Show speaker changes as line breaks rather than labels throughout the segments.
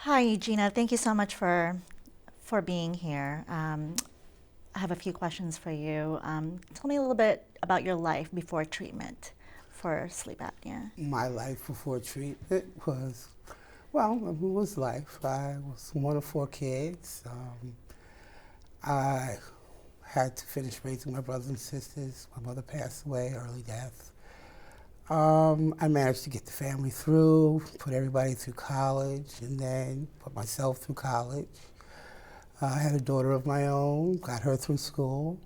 Hi, Eugena. Thank you so much for being here. I have a few questions for you. Tell me a little bit about your life before treatment for sleep apnea.
My life before treatment was, well, it was life. I was one of four kids. I had to finish raising my brothers and sisters. My mother passed away, early death. I managed to get the family through, put everybody through college, and then put myself through college. I had a daughter of my own, got her through school.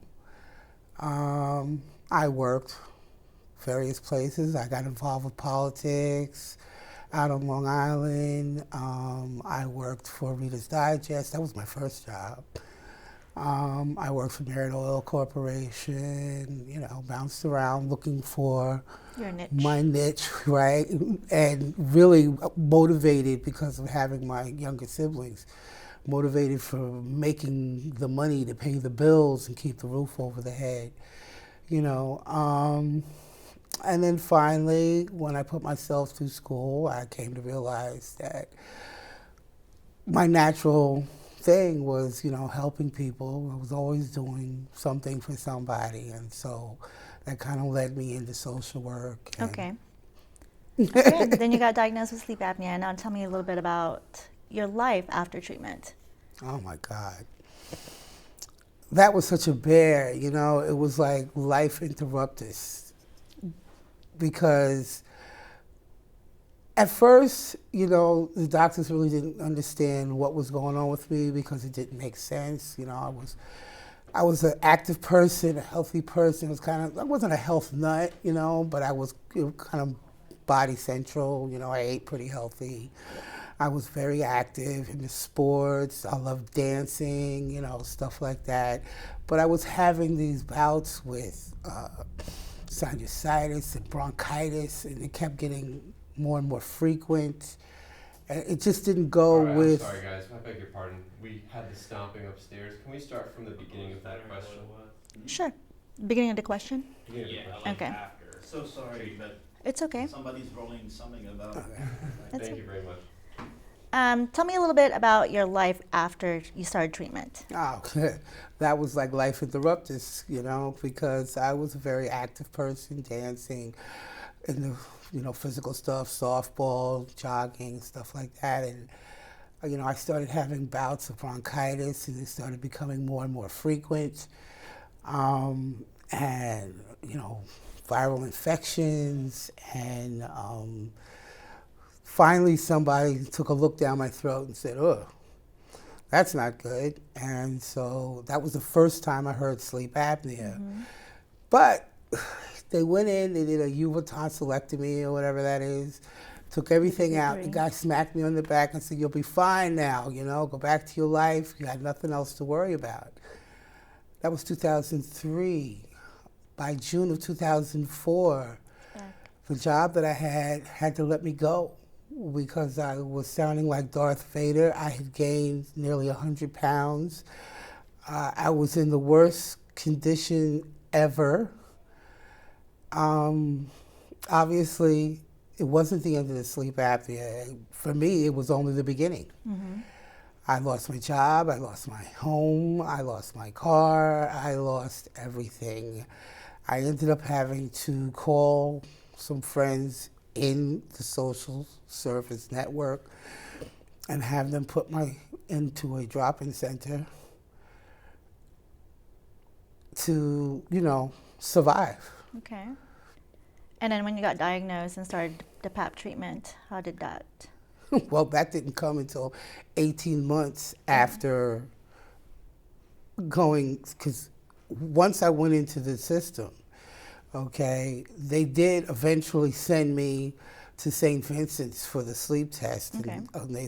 I worked various places. I got involved with politics out on Long Island. I worked for Reader's Digest. That was my first job. I worked for Merit Oil Corporation, bounced around looking for
Your niche.
my niche, right? And really motivated because of having my younger siblings, motivated for making the money to pay the bills and keep the roof over the head, you know. And then finally, when I put myself through school, I came to realize that my natural thing was, helping people. I was always doing something for somebody. And so that kind of led me into social work.
Okay. Okay. Then you got diagnosed with sleep apnea. Now tell me a little bit about your life after treatment.
Oh my God. That was such a bear, it was like life interrupted. Because at first, the doctors really didn't understand what was going on with me because it didn't make sense. I was an active person, a healthy person. I wasn't a health nut, but I was kind of body central. I ate pretty healthy. I was very active in the sports. I loved dancing, stuff like that. But I was having these bouts with sinusitis and bronchitis, and it kept getting more and more frequent. And it just didn't go
All right,
with.
I'm sorry, guys. I beg your pardon. We had the stomping upstairs. Can we start from the beginning of that question?
Sure. Beginning of the question?
Beginning of the
Yeah,
question.
like
Okay.
after. So sorry, but
It's okay.
somebody's rolling something about.
That's
Thank
it.
you very much.
Tell me a little bit about your life after you started treatment.
Oh, that was like life interrupted, because I was a very active person, dancing, in the physical stuff, softball, jogging, stuff like that, and I started having bouts of bronchitis, and it started becoming more and more frequent, and viral infections, and finally somebody took a look down my throat and said, "Oh, that's not good." And so that was the first time I heard sleep apnea. Mm-hmm. But they went in, they did a uval tonsillectomy or whatever that is, took everything out. The guy smacked me on the back and said, "You'll be fine now, go back to your life. You had nothing else to worry about." That was 2003. By June of 2004, the job that I had to let me go because I was sounding like Darth Vader. I had gained nearly 100 pounds. I was in the worst condition ever. Obviously, it wasn't the end of the sleep apnea. For me, it was only the beginning. Mm-hmm. I lost my job, I lost my home, I lost my car, I lost everything. I ended up having to call some friends in the social service network and have them put me into a drop-in center to, survive.
Okay. And then when you got diagnosed and started the PAP treatment, how did that?
Well, that didn't come until 18 months after going, because once I went into the system, okay, they did eventually send me to St. Vincent's for the sleep test.
Okay.
And they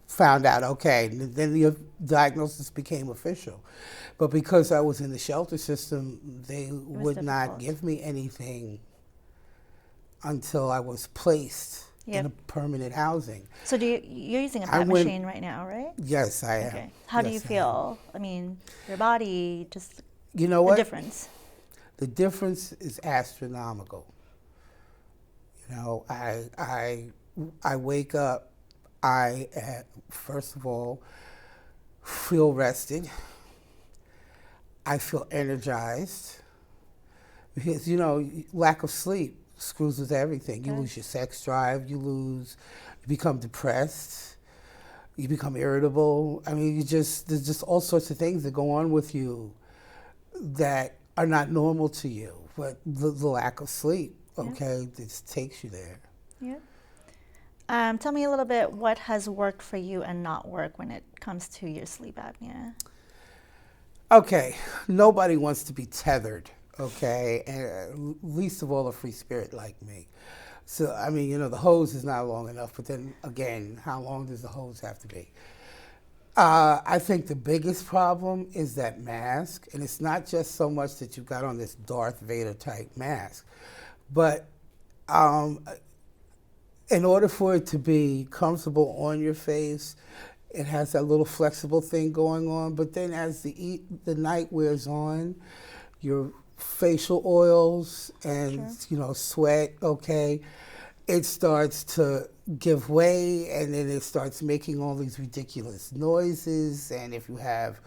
found out, okay, and then the diagnosis became official. But because I was in the shelter system, they would not give me anything until I was placed in a permanent housing.
So you're using a PAP machine right now, right?
Yes, I am.
Okay. How do you feel? I mean, your body, just
you know what?
The difference.
The difference is astronomical. I wake up, I, first of all, feel rested. I feel energized. Because, lack of sleep screws with everything. You lose your sex drive, you become depressed, you become irritable. I mean, there's just all sorts of things that go on with you that are not normal to you. But the lack of sleep, okay, just takes you there.
Yeah. Tell me a little bit what has worked for you and not work when it comes to your sleep apnea.
Okay, nobody wants to be tethered, okay, and least of all a free spirit like me. So, I mean, the hose is not long enough, but then again, how long does the hose have to be? I think the biggest problem is that mask, and it's not just so much that you've got on this Darth Vader type mask, but in order for it to be comfortable on your face, it has that little flexible thing going on. But then as the night wears on, your facial oils and sweat, okay, it starts to give way, and then it starts making all these ridiculous noises. And if you have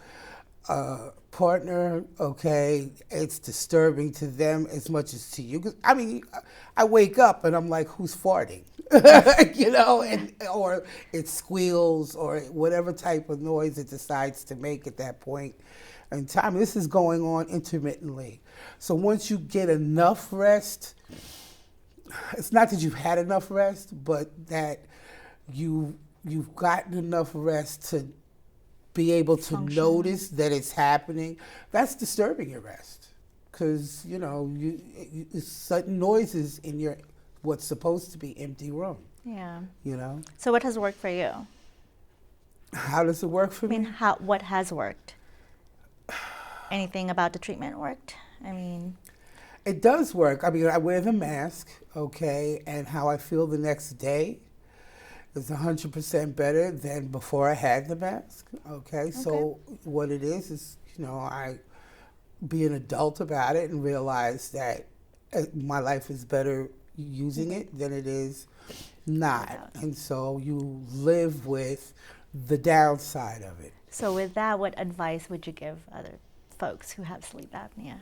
a partner, okay, it's disturbing to them as much as to you. 'Cause, I mean, I wake up and I'm like, who's farting? Or it squeals or whatever type of noise it decides to make at that point in time. This is going on intermittently. So once you get enough rest, it's not that you've had enough rest, but that you've gotten enough rest to be able to notice that it's happening. That's disturbing your rest, because it's sudden noises in your what's supposed to be empty room.
Yeah.
So
what has worked for you?
How does it work for me?
What has worked? Anything about the treatment worked? I mean,
it does work. I mean, I wear the mask, okay, and how I feel the next day is 100% better than before I had the mask, okay? So what it is, I be an adult about it and realize that my life is better using it than it is not. And so you live with the downside of it.
So with that, what advice would you give other folks who have sleep apnea?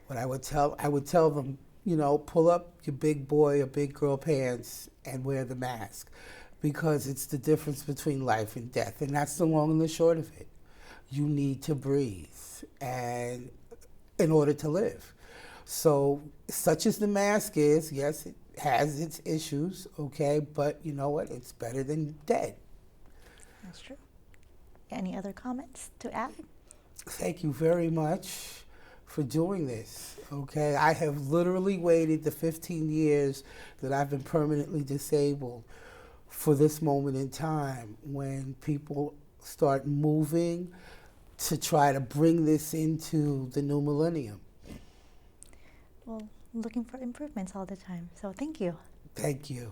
What I would tell them, pull up your big boy or big girl pants and wear the mask, because it's the difference between life and death, and that's the long and the short of it. You need to breathe, and in order to live. So, such as the mask is, yes, it has its issues, okay, but you know what? It's better than dead.
That's true. Any other comments to add?
Thank you very much for doing this, okay? I have literally waited the 15 years that I've been permanently disabled for this moment in time when people start moving to try to bring this into the new millennium.
Well, looking for improvements all the time, so thank you.
Thank you.